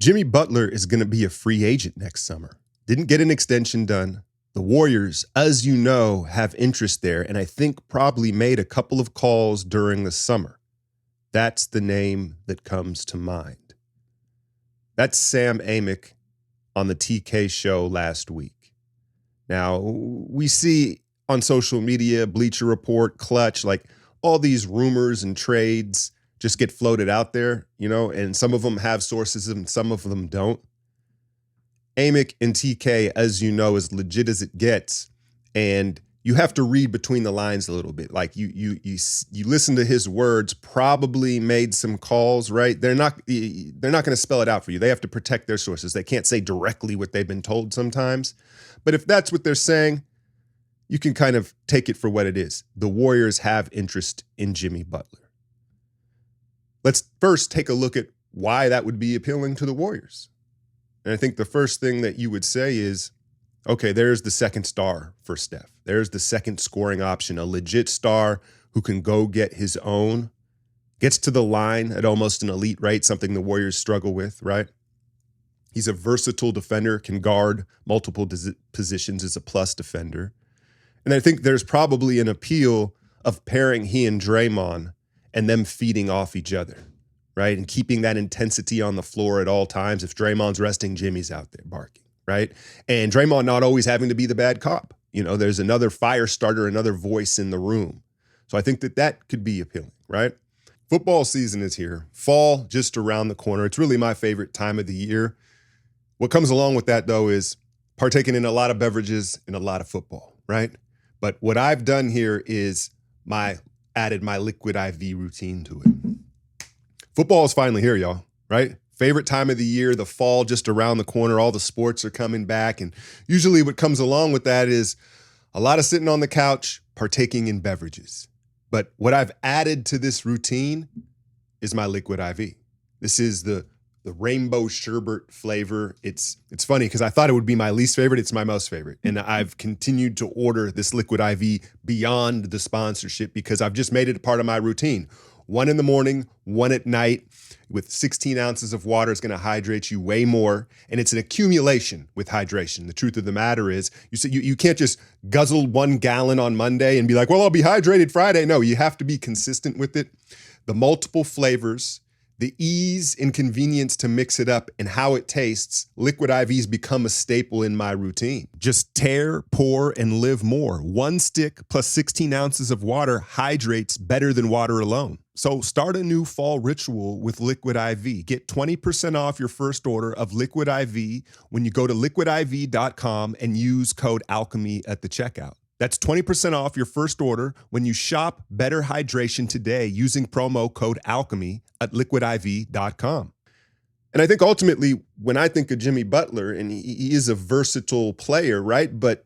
Jimmy Butler is going to be a free agent next summer. Didn't get an extension done. The Warriors, as you know, have interest there, and I think probably made a couple of calls during the summer. That's the name that comes to mind. That's Sam Amick on the TK show last week. Now, we see on social media, Bleacher Report, Clutch, like all these rumors and trades just get floated out there, and some of them have sources and some of them don't. Amick and TK, as you know, is legit as it gets, and you have to read between the lines a little bit. Like you listen to his words, probably made some calls, right? They're not going to spell it out for you. They have to protect their sources. They can't say directly what they've been told sometimes. But if that's what they're saying, you can kind of take it for what it is. The Warriors have interest in Jimmy Butler. Let's first take a look at why that would be appealing to the Warriors. And I think the first thing that you would say is, okay, there's the second star for Steph. There's the second scoring option, a legit star who can go get his own, gets to the line at almost an elite rate, something the Warriors struggle with, right? He's a versatile defender, can guard multiple positions as a plus defender. And I think there's probably an appeal of pairing he and Draymond and them feeding off each other, right? And keeping that intensity on the floor at all times. If Draymond's resting, Jimmy's out there barking, right? And Draymond not always having to be the bad cop. There's another fire starter, another voice in the room. So I think that could be appealing, right? Football season is here. Fall just around the corner. It's really my favorite time of the year. What comes along with that, though, is partaking in a lot of beverages and a lot of football, right? But what I've done here is added my liquid IV routine to it. Football is finally here, y'all, right? Favorite time of the year, the fall just around the corner. All the sports are coming back. And usually what comes along with that is a lot of sitting on the couch, partaking in beverages. But what I've added to this routine is my liquid IV. This is the rainbow sherbet flavor. It's funny because I thought it would be my least favorite. It's my most favorite. And I've continued to order this liquid IV beyond the sponsorship because I've just made it a part of my routine. 1 in the morning, 1 at night with 16 ounces of water is going to hydrate you way more. And it's an accumulation with hydration. The truth of the matter is you can't just guzzle 1 gallon on Monday and be like, well, I'll be hydrated Friday. No, you have to be consistent with it. The multiple flavors, the ease and convenience to mix it up and how it tastes, liquid IVs become a staple in my routine. Just tear, pour, and live more. 1 stick plus 16 ounces of water hydrates better than water alone. So start a new fall ritual with Liquid IV. Get 20% off your first order of Liquid IV when you go to liquidiv.com and use code ALCHEMY at the checkout. That's 20% off your first order when you shop Better Hydration today using promo code ALCHEMY at liquidiv.com. And I think ultimately, when I think of Jimmy Butler, and he is a versatile player, right? But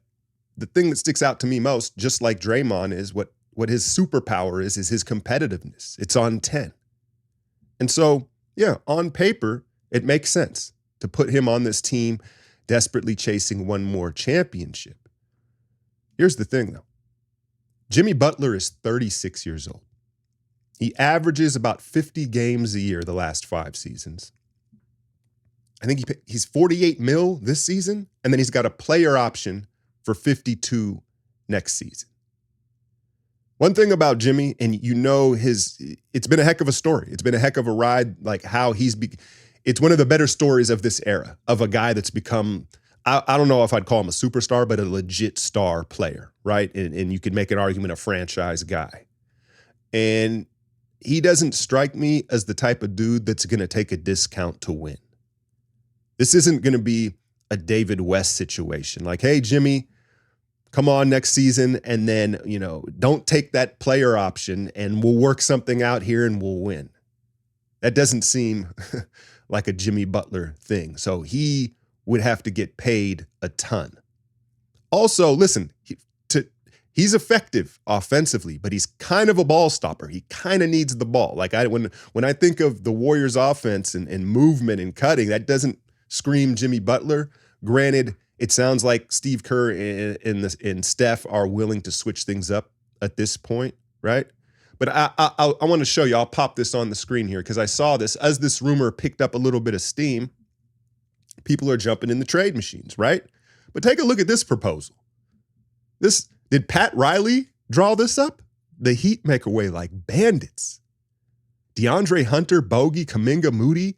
the thing that sticks out to me most, just like Draymond, is what his superpower is his competitiveness. It's on 10. And so, yeah, on paper, it makes sense to put him on this team desperately chasing one more championship. Here's the thing, though. Jimmy Butler is 36 years old. He averages about 50 games a year the last 5 seasons. I think he's 48 mil this season, and then he's got a player option for 52 next season. One thing about Jimmy, and it's been a heck of a story. It's been a heck of a ride, like how it's one of the better stories of this era, of a guy that's become, I don't know if I'd call him a superstar, but a legit star player, right? And you could make an argument, a franchise guy. And he doesn't strike me as the type of dude that's going to take a discount to win. This isn't going to be a David West situation. Like, hey, Jimmy, come on next season, and then, don't take that player option, and we'll work something out here and we'll win. That doesn't seem like a Jimmy Butler thing. So he would have to get paid a ton. Also, listen, he's effective offensively, but he's kind of a ball stopper. He kind of needs the ball. Like when I think of the Warriors offense and movement and cutting, that scream Jimmy Butler. Granted, it sounds like Steve Kerr and Steph are willing to switch things up at this point, right? But I want to show you. I'll pop this on the screen here because I saw this as this rumor picked up a little bit of steam. People are jumping in the trade machines, right? But take a look at this proposal. Did Pat Riley draw this up? The Heat make away like bandits. DeAndre Hunter, Bogey, Kuminga, Moody,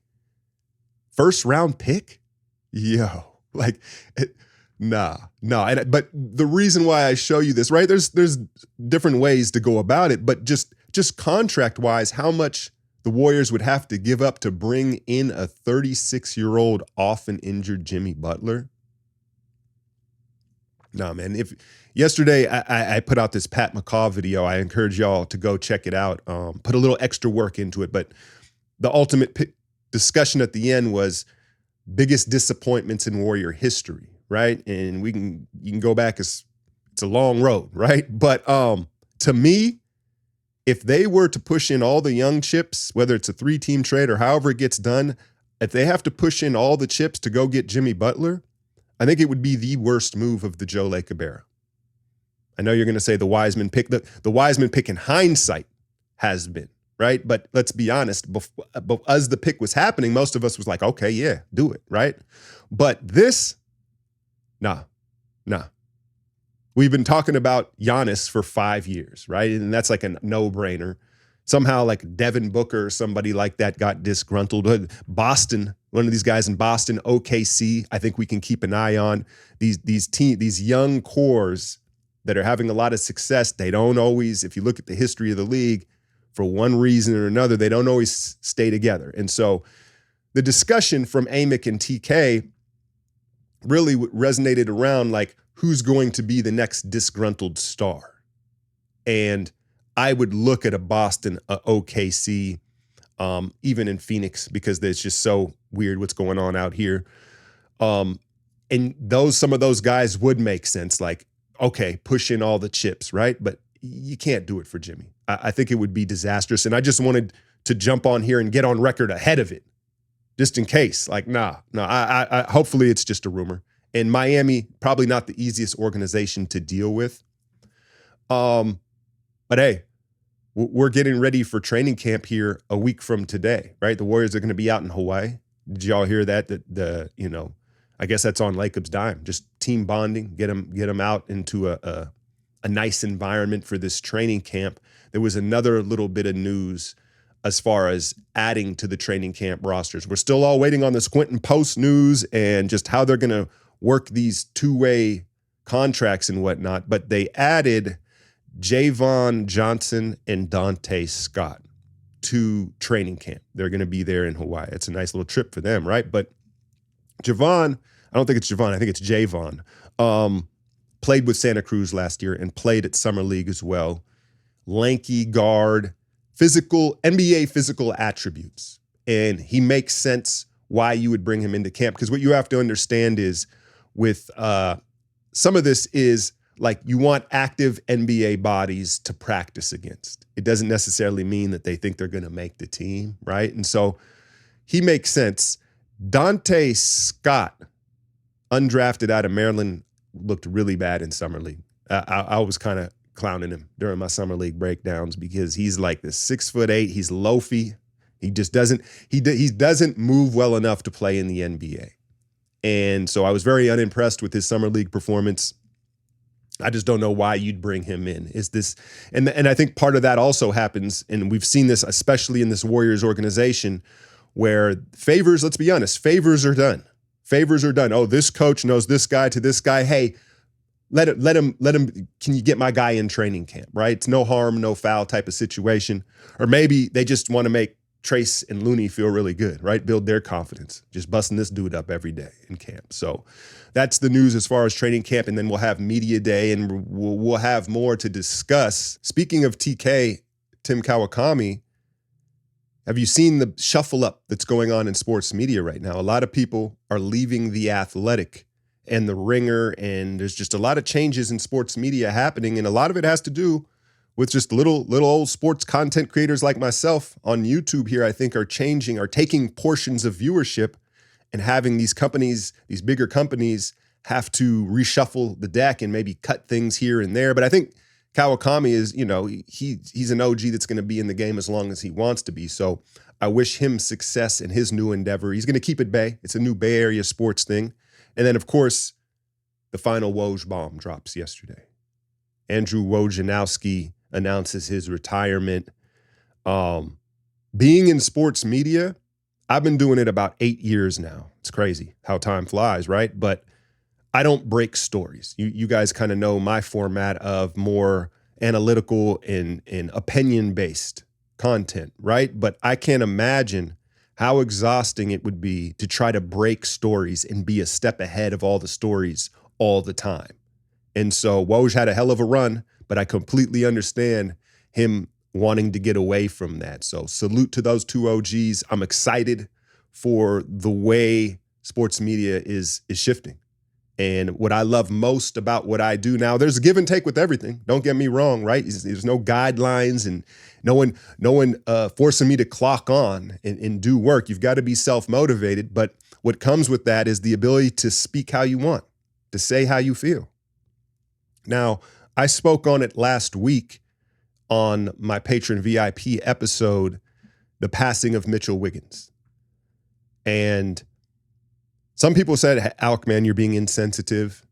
first round pick? Yo, like, nah. But the reason why I show you this, right? There's different ways to go about it, but just contract-wise, how much the Warriors would have to give up to bring in a 36-year-old often injured Jimmy Butler. Nah, man. Yesterday I put out this Pat McCaw video. I encourage y'all to go check it out. Put a little extra work into it, but the ultimate discussion at the end was biggest disappointments in Warrior history, right? And you can go back. It's a long road, right? But to me, if they were to push in all the young chips, whether it's a 3-team trade or however it gets done, if they have to push in all the chips to go get Jimmy Butler, I think it would be the worst move of the Joe Lacob era. I know you're going to say the Wiseman pick. The Wiseman pick in hindsight has been, right? But let's be honest, as the pick was happening, most of us was like, okay, yeah, do it, right? But this, nah. We've been talking about Giannis for 5 years, right? And that's like a no-brainer. Somehow like Devin Booker or somebody like that got disgruntled. Boston, one of these guys in Boston, OKC, I think we can keep an eye on. These young cores that are having a lot of success, they don't always, if you look at the history of the league, for one reason or another, they don't always stay together. And so the discussion from Amick and TK really resonated around like, who's going to be the next disgruntled star? And I would look at a Boston, a OKC, even in Phoenix, because it's just so weird what's going on out here. And some of those guys would make sense. Like, okay, push in all the chips, right? But you can't do it for Jimmy. I think it would be disastrous. And I just wanted to jump on here and get on record ahead of it, just in case. Like, I hopefully it's just a rumor. And Miami, probably not the easiest organization to deal with. But hey, we're getting ready for training camp here a week from today, right? The Warriors are going to be out in Hawaii. Did y'all hear that? I guess that's on Lacob's dime. Just team bonding, get them out into a nice environment for this training camp. There was another little bit of news as far as adding to the training camp rosters. We're still all waiting on this Quentin Post news and just how they're going to work these two-way contracts and whatnot. But they added Javon Johnson and Dante Scott to training camp. They're going to be there in Hawaii. It's a nice little trip for them, right? But Javon, I don't think it's Javon. I think it's Javon. Played with Santa Cruz last year and played at Summer League as well. Lanky guard, NBA physical attributes. And he makes sense why you would bring him into camp. Because what you have to understand is with some of this is like you want active NBA bodies to practice against. It doesn't necessarily mean that they think they're going to make the team, right? And so he makes sense. Dante Scott, undrafted out of Maryland, looked really bad in Summer League. I was kind of clowning him during my Summer League breakdowns because he's like this 6'8". He's loafy. He just doesn't move well enough to play in the NBA. And so I was very unimpressed with his Summer League performance. I just don't know why you'd bring him in. Is this, and I think part of that also happens, and we've seen this especially in this Warriors organization, where favors, let's be honest, favors are done. Favors are done. Oh, this coach knows this guy to this guy. Hey, let him, can you get my guy in training camp, right? It's no harm, no foul type of situation. Or maybe they just want to make Trace and Looney feel really good, right? Build their confidence, just busting this dude up every day in camp. So that's the news as far as training camp. And then we'll have media day and we'll have more to discuss. Speaking of TK, Tim Kawakami, have you seen the shuffle up that's going on in sports media right now? A lot of people are leaving The Athletic and The Ringer, and there's just a lot of changes in sports media happening. And a lot of it has to do with just little old sports content creators like myself on YouTube here, I think are taking portions of viewership and having these companies, these bigger companies, have to reshuffle the deck and maybe cut things here and there. But I think Kawakami is, he's an OG that's going to be in the game as long as he wants to be. So I wish him success in his new endeavor. He's going to keep it Bay. It's a new Bay Area sports thing. And then, of course, the final Woj bomb drops yesterday. Andrew Wojnarowski announces his retirement. Being in sports media, I've been doing it about 8 years now. It's crazy how time flies, right? But I don't break stories. You guys kind of know my format of more analytical and opinion-based content, right? But I can't imagine how exhausting it would be to try to break stories and be a step ahead of all the stories all the time. And so Woj had a hell of a run, but I completely understand him wanting to get away from that. So salute to those two OGs. I'm excited for the way sports media is shifting. And what I love most about what I do now, there's a give and take with everything. Don't get me wrong, right? There's no guidelines and no one forcing me to clock on and do work. You've got to be self-motivated. But what comes with that is the ability to speak how you want, to say how you feel. Now, I spoke on it last week on my Patron VIP episode, the passing of Mitchell Wiggins. And some people said, Alec, man, you're being insensitive.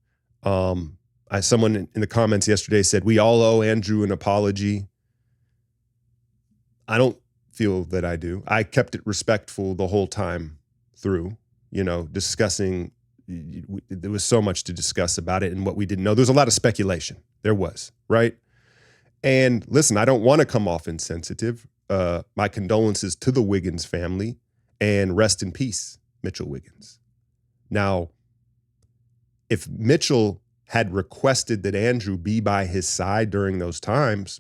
Someone in the comments yesterday said, we all owe Andrew an apology. I don't feel that I do. I kept it respectful the whole time through, discussing. There was so much to discuss about it and what we didn't know. There's a lot of speculation. There was, right? And listen, I don't want to come off insensitive. My condolences to the Wiggins family, and rest in peace, Mitchell Wiggins. Now, if Mitchell had requested that Andrew be by his side during those times,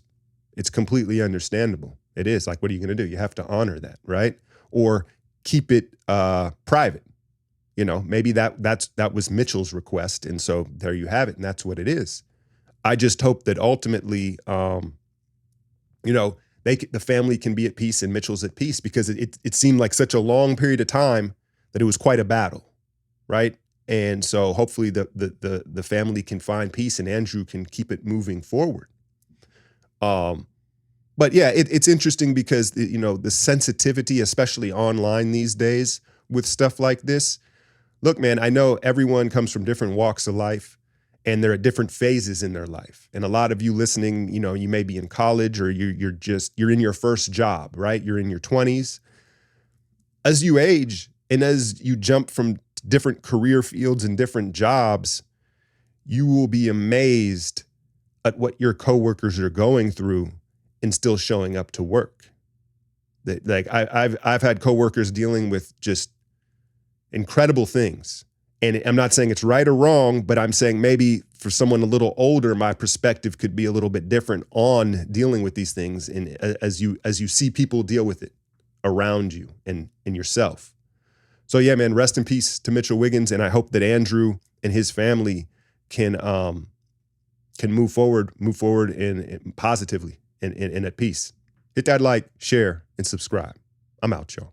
it's completely understandable. It is. Like, what are you going to do? You have to honor that, right? Or keep it private. Maybe that was Mitchell's request, and so there you have it, and that's what it is. I just hope that ultimately, the family can be at peace and Mitchell's at peace, because it seemed like such a long period of time that it was quite a battle. Right. And so hopefully the family can find peace and Andrew can keep it moving forward. But yeah, it's interesting because, the sensitivity, especially online these days with stuff like this. Look, man, I know everyone comes from different walks of life and they're at different phases in their life. And a lot of you listening, you may be in college or you're in your first job, right? You're in your 20s. As you age and as you jump from different career fields and different jobs, you will be amazed at what your coworkers are going through and still showing up to work. Like I've had coworkers dealing with just incredible things. And I'm not saying it's right or wrong, but I'm saying maybe for someone a little older, my perspective could be a little bit different on dealing with these things. And as you see people deal with it around you and yourself. So yeah, man, rest in peace to Mitchell Wiggins. And I hope that Andrew and his family can move forward and positively and at peace. Hit that like, share, and subscribe. I'm out, y'all.